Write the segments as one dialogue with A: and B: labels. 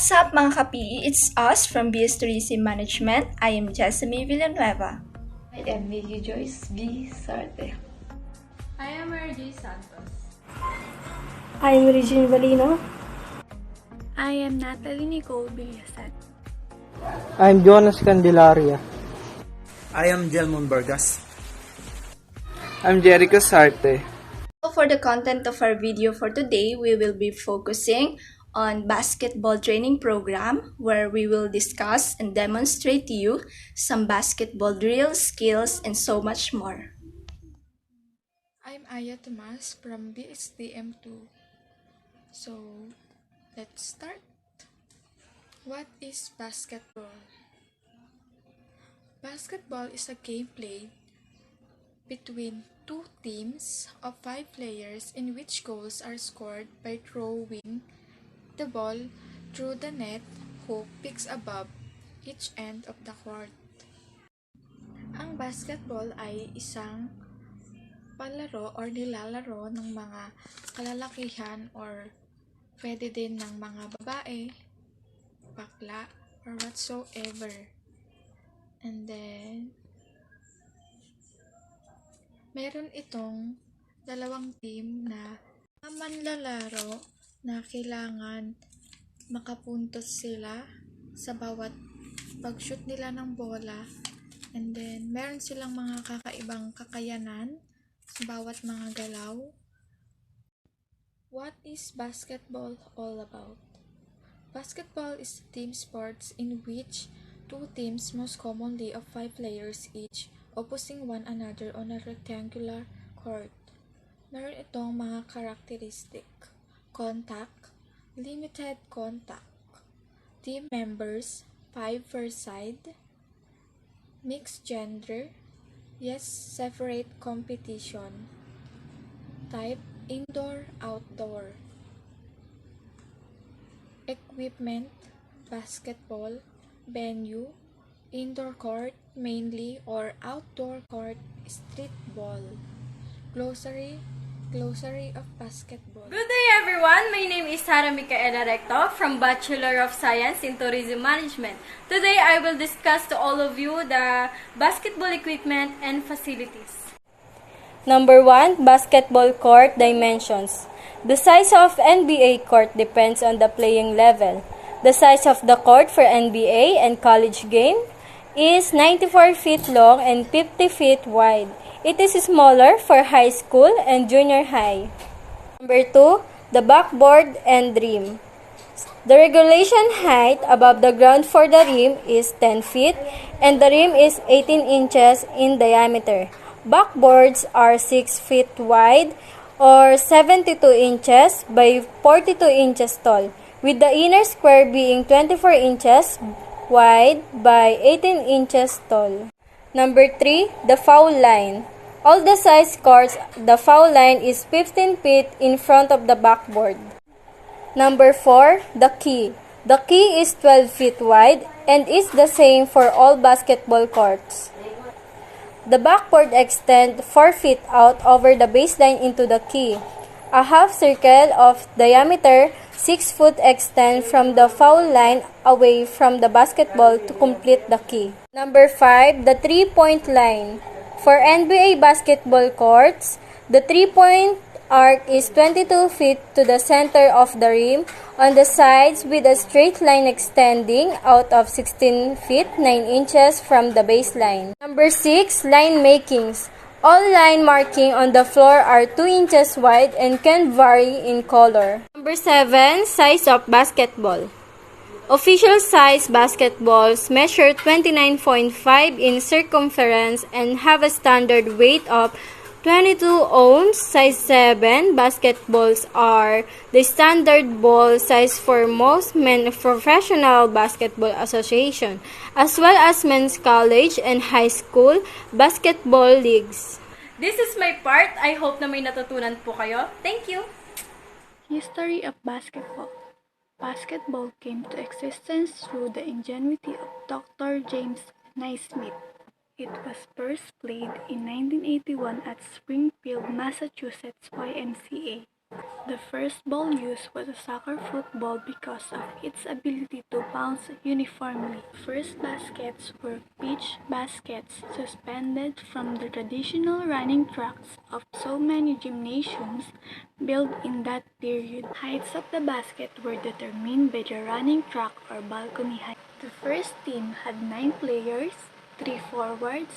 A: What's up mga ka-PE? It's us from BS Tourism Management. I am Jessamine Villanueva.
B: I am Miggy Joyce B. Sarte.
C: I am RJ Santos.
D: I am Regine Valino.
E: I am Natalie Nicole Villasan.
F: I'm Jonas Candelaria.
G: I am Jelmon Vargas.
F: I'm Jericho Sarte.
A: So for the content of our video for today, we will be focusing on basketball training program where we will discuss and demonstrate to you some basketball drills, skills, and so much more.
E: I'm Aya Tomas from BSTM2. So, let's start. What is basketball? Basketball is a game played between two teams of 5 players in which goals are scored by throwing the ball through the net hoop picks above each end of the court. Ang basketball ay isang palaro or nilalaro ng mga kalalakihan or pwede din ng mga babae, bakla, or whatsoever. And then, meron itong dalawang team na manlalaro na kailangan makapuntos sila sa bawat pag-shoot nila ng bola. And then, meron silang mga kakaibang kakayanan sa bawat mga galaw. What is basketball all about? Basketball is a team sports in which two teams, most commonly of 5 players each, opposing one another on a rectangular court. Meron itong mga characteristic: contact, limited contact, team members, 5 per side, mixed gender, yes, separate competition, type, indoor, outdoor, equipment, basketball, venue, indoor court mainly or outdoor court, street ball. Glossary of basketball.
C: Good day everyone! My name is Sara Micaela Recto from Bachelor of Science in Tourism Management. Today I will discuss to all of you the basketball equipment and facilities.
D: Number 1, basketball court dimensions. The size of NBA court depends on the playing level. The size of the court for NBA and college game is 94 feet long and 50 feet wide. It is smaller for high school and junior high. Number 2, the backboard and rim. The regulation height above the ground for the rim is 10 feet and the rim is 18 inches in diameter. Backboards are 6 feet wide or 72 inches by 42 inches tall, with the inner square being 24 inches wide by 18 inches tall. Number 3, the foul line. All the size courts, the foul line is 15 feet in front of the backboard. Number 4, the key. The key is 12 feet wide and is the same for all basketball courts. The backboard extends 4 feet out over the baseline into the key. A half circle of diameter 6 foot extends from the foul line away from the basketball to complete the key. Number 5, the 3-point line. For NBA basketball courts, the 3-point arc is 22 feet to the center of the rim on the sides with a straight line extending out of 16 feet 9 inches from the baseline. Number 6, line makings. All line marking on the floor are 2 inches wide and can vary in color. Number 7, size of basketball. Official size basketballs measure 29.5 in circumference and have a standard weight of 22 ohms. Size 7 basketballs are the standard ball size for most men's professional basketball association, as well as men's college and high school basketball leagues.
C: This is my part. I hope na may natutunan po kayo. Thank you!
E: History of basketball. Basketball came to existence through the ingenuity of Dr. James Naismith. It was first played in 1981 at Springfield, Massachusetts YMCA.
H: The first ball used was a soccer football because of its ability to bounce uniformly. First baskets were pitch baskets suspended from the traditional running tracks of so many gymnasiums built in that period. Heights of the basket were determined by the running track or balcony height. The first team had 9 players, 3 forwards,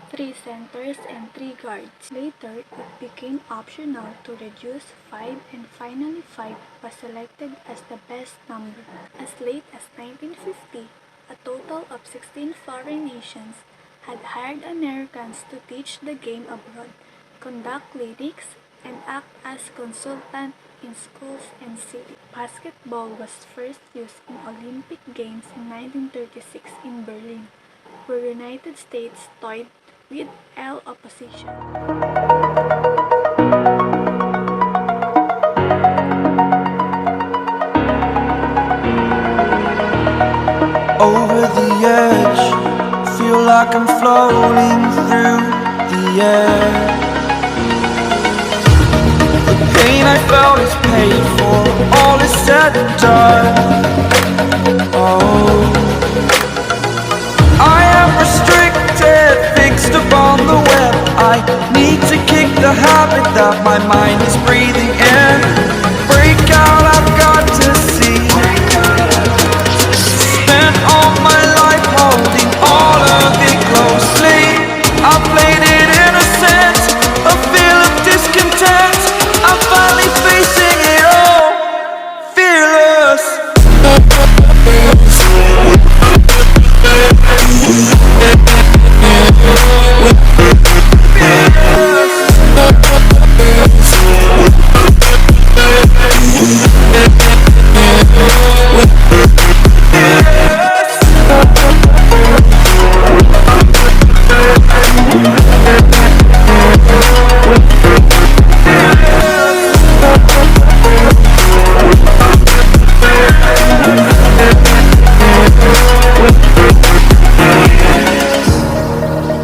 H: 3 centers, and 3 guards. Later, it became optional to reduce 5 and finally 5 was selected as the best number. As late as 1950, a total of 16 foreign nations had hired Americans to teach the game abroad, conduct clinics, and act as consultants in schools and cities. Basketball was first used in Olympic Games in 1936 in Berlin, where United States toyed with L opposition.
I: Over the edge, feel like I'm floating through the air. The pain I felt is paid for, all is said and done. Oh, I am restricted, fixed upon the web. I need to kick the habit that my mind is breathing in. Break out, I've got to see. Spent all my life holding all of it closely. I played it innocent, a feel of discontent. I'm finally facing it all, fearless.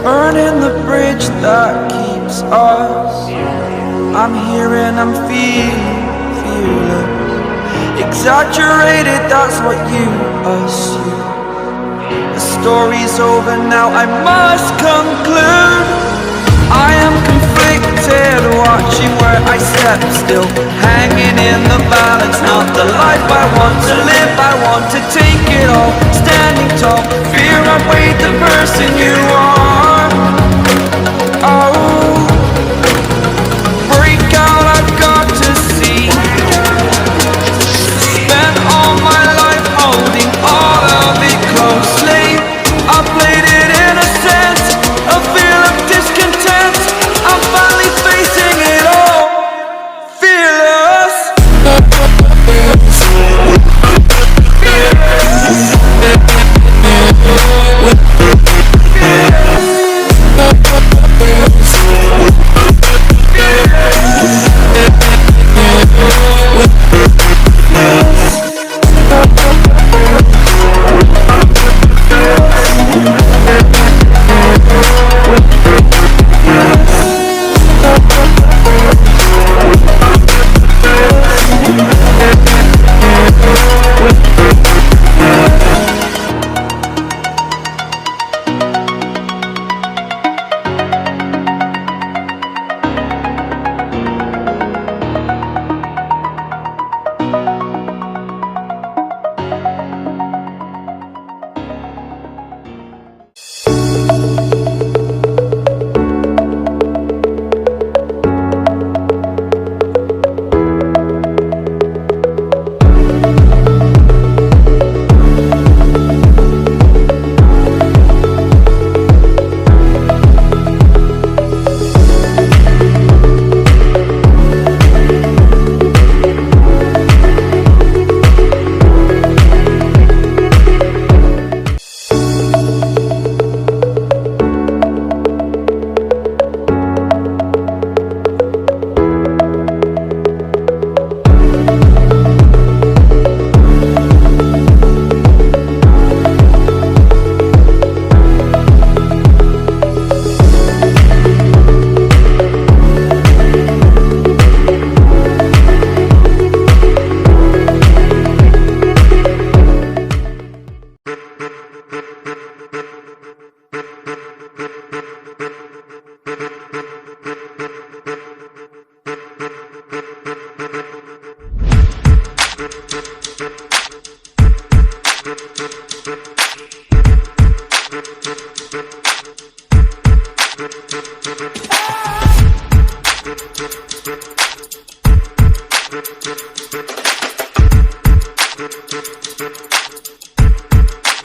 I: Burning the bridge that keeps us. I'm here and I'm feeling fearless. Exaggerated, that's what you assume. The story's over now, I must conclude. I am conflicted, watching where I step still, hanging in the balance. Not the life I want to live, I want to take it all. Standing tall, fear outweighed the person you are. Oh, break out, I've got to see. Spent all my life holding all of it closely. I played it innocent, a feel of discontent. I'm finally facing it all, fearless. Fearless.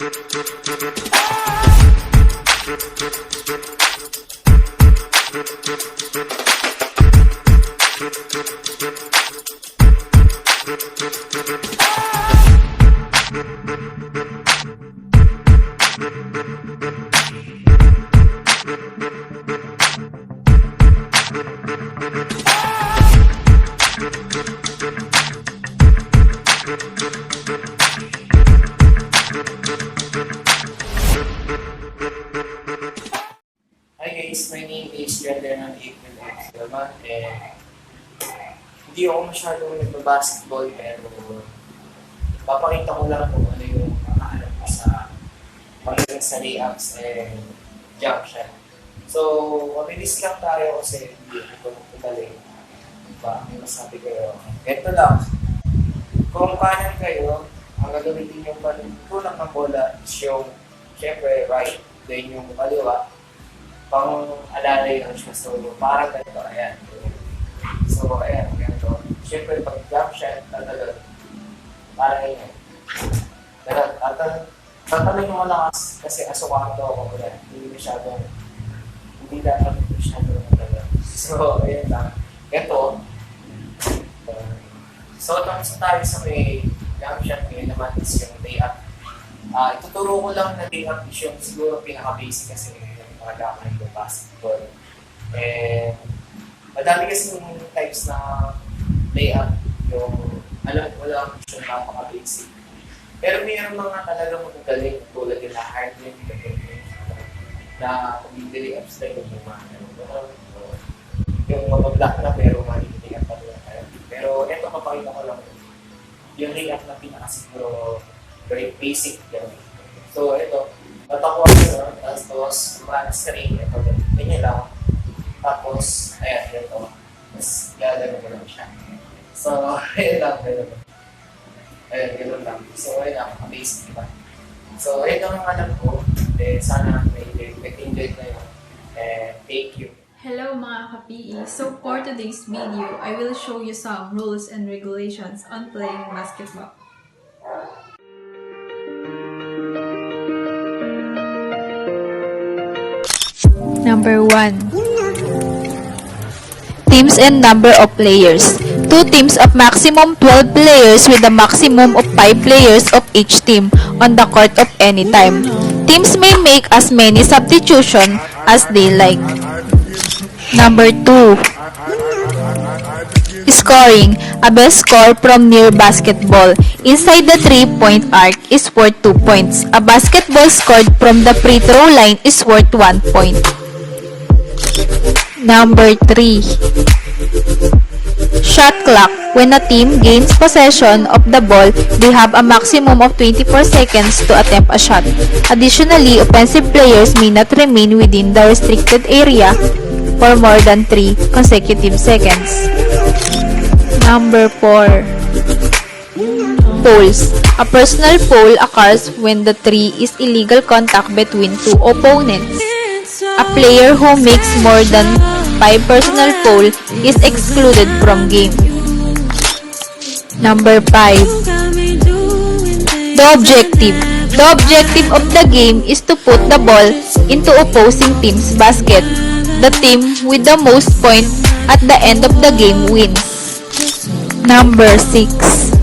J: Hi guys, my name is Jender ng April X Dalman and hindi ako masyadong nagbabasketball pero papakita ko lang kung ano yung makaalam ko sa pagdating sa layups and jump shot. So, mabilis lang tayo kasi hindi ko magaling. Diba? May masabi kayo. Ito lang. Kung kanan kayo, ang gagamitin yung tulak ng bola is yung syempre right, then yung kaliwa pang alalay lang siya. So, parang ganito, ayan. So, ayan, ganito. Siyempre, pag jump shot, talaga, parang ganyan. Tatanong yung malakas kasi asukaan to ako ulit. Hindi dapat masyadong talaga. So, ayan lang. Ito, so, tapos tayo sa may jump shot, ngayon naman is yung layup. Ituturo ko lang na layup is yung siguro pinaka-basic kasi makagakain ng basketball. And madami kasi yung types na layup, yung alam ko lang yung napaka-basic. Pero mayroon mga talagang magagaling tulad yung na hard layup, na kumili layups na yung yung mabablock na pero mali-layup pa rin tayo. Pero ito kapakita ko lang yung layup na pinaka-siguro very basic. So ito, tatakwa ko, tapos kumana screen, ito, ganyan lang. Tapos, ayan, ito. Tapos, gagano ko lang siya. So, ayan lang, gano'n. Ayan, gano'n lang. So, ayan lang, amazing, diba? So, ito ang alam ko. Sana may enjoy kayo. And thank you.
K: Hello mga ka-PE! So for today's video, I will show you some rules and regulations on playing basketball.
L: Number 1. Teams and number of players. 2 teams of maximum 12 players with a maximum of 5 players of each team on the court of any time. Teams may make as many substitutions as they like. Number 2. Scoring. A best score from near basketball inside the 3-point arc is worth 2 points. A basketball scored from the free throw line is worth 1 point. Number 3. Shot clock. When a team gains possession of the ball, they have a maximum of 24 seconds to attempt a shot. Additionally, offensive players may not remain within the restricted area for more than 3 consecutive seconds. Number 4. Fouls. A personal foul occurs when the 3 is illegal contact between 2 opponents. A player who makes more than 5 personal fouls is excluded from game. Number 5. The objective. The objective of the game is to put the ball into opposing team's basket. The team with the most points at the end of the game wins. Number 6.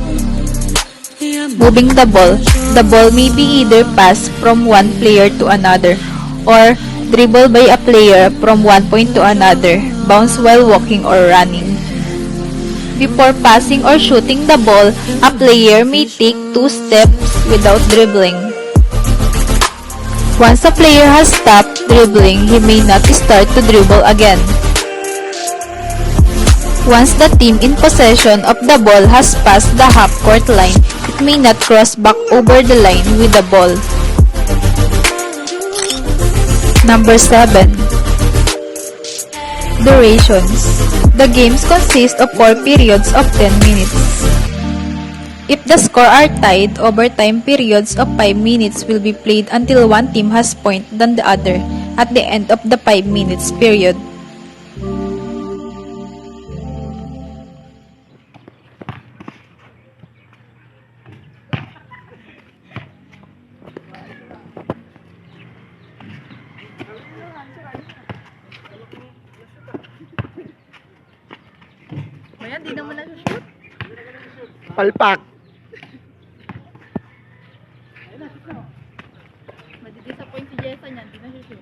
L: Moving the ball. The ball may be either passed from one player to another or dribbled by a player from one point to another, bounce while walking or running. Before passing or shooting the ball, a player may take 2 steps without dribbling. Once a player has stopped dribbling, he may not start to dribble again. Once the team in possession of the ball has passed the half-court line, it may not cross back over the line with the ball. Number 7. Durations. The games consist of 4 periods of 10 minutes. If the score are tied, overtime periods of 5 minutes will be played until one team has point than the other at the end of the 5 minutes period.
M: Yan, di naman nasushoot.
F: Palpak.
M: Madi-disappoint si Jessa niyan, di nasushoot.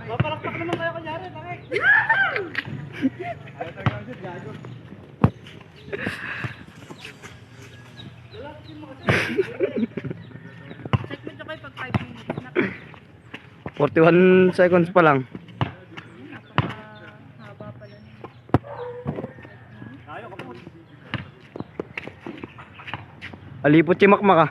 N: Papalakpak naman kayo kunyari, takay. Ayaw talaga ang shoot, gago.
F: 41 seconds pa lang. Alipot si Makmak ah.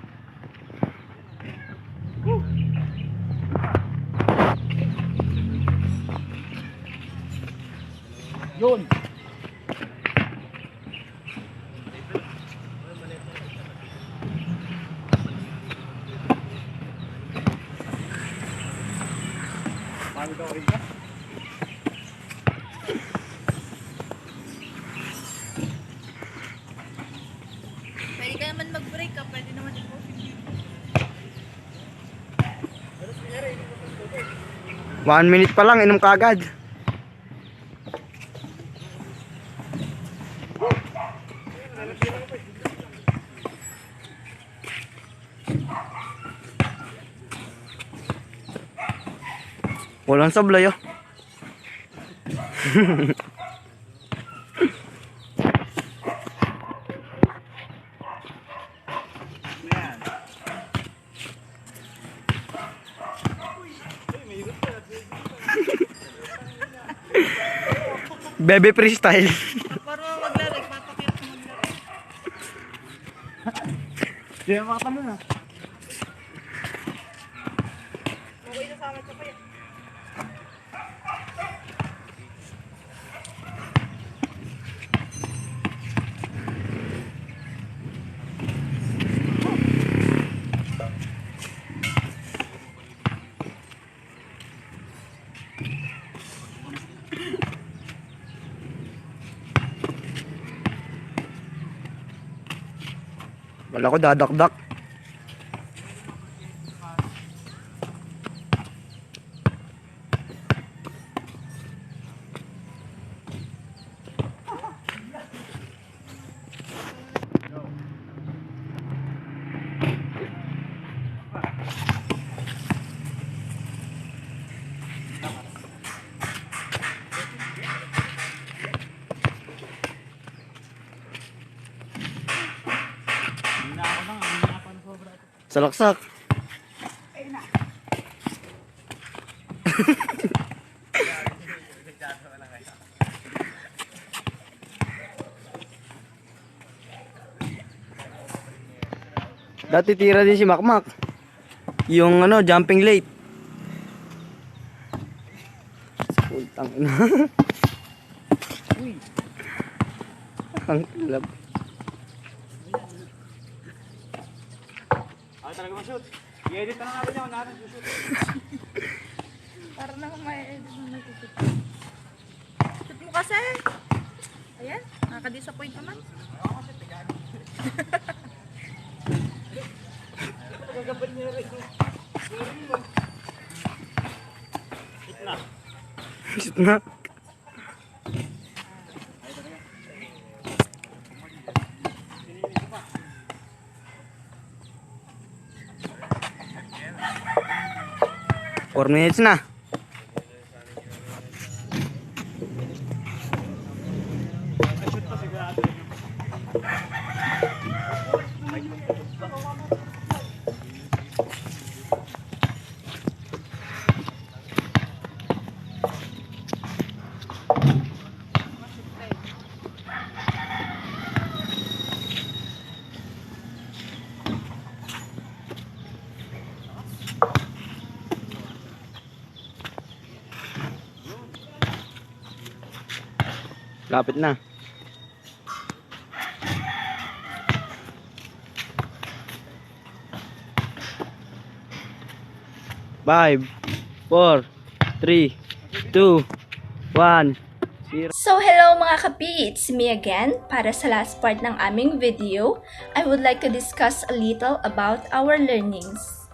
N: Yun.
M: Pwede ka naman mag-break ka, pwede naman i-post.
F: 1 minute pa lang, inom ka agad. Walang sablay oh. Bebe freestyle.
M: Parang maglalag, papakit mo maglalag.
N: Di na makatalo na.
M: Okay na sa amin sa paya.
F: Wala ko dadakdak. Salaksak. Dati tira din si Makmak. Yung ano, jumping late. Putang ina. Ang lab.
N: Ayaw talaga mag-shoot. I-edit na nga natin yung natin shoot.
M: Para naman may edit na nag-shoot. Shoot mo kasi! Ayan, nakaka-disappoint naman.
N: Gagabal niya rin. Shoot na.
F: Shoot na. Four minutes na. Lapit na. 5, 4, 3, 2, 1, 0.
A: So hello mga kapi, it's me again. Para sa last part ng aming video, I would like to discuss a little about our learnings.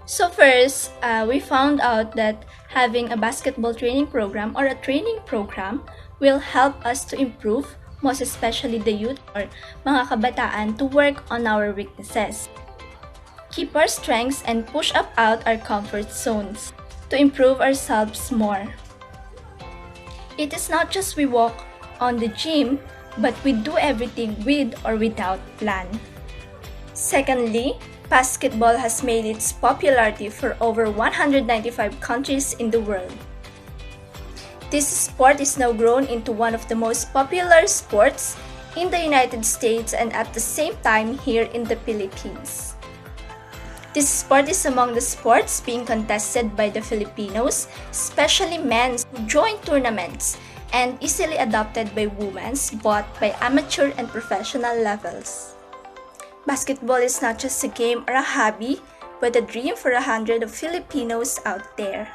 A: So first, we found out that having a basketball training program or a training program will help us to improve, most especially the youth or mga kabataan, to work on our weaknesses, keep our strengths, and push up out our comfort zones to improve ourselves more. It is not just we walk on the gym, but we do everything with or without plan. Secondly, basketball has made its popularity for over 195 countries in the world. This sport is now grown into one of the most popular sports in the United States and at the same time here in the Philippines. This sport is among the sports being contested by the Filipinos, especially men who join tournaments, and easily adopted by women, both by amateur and professional levels. Basketball is not just a game or a hobby, but a dream for 100 of Filipinos out there.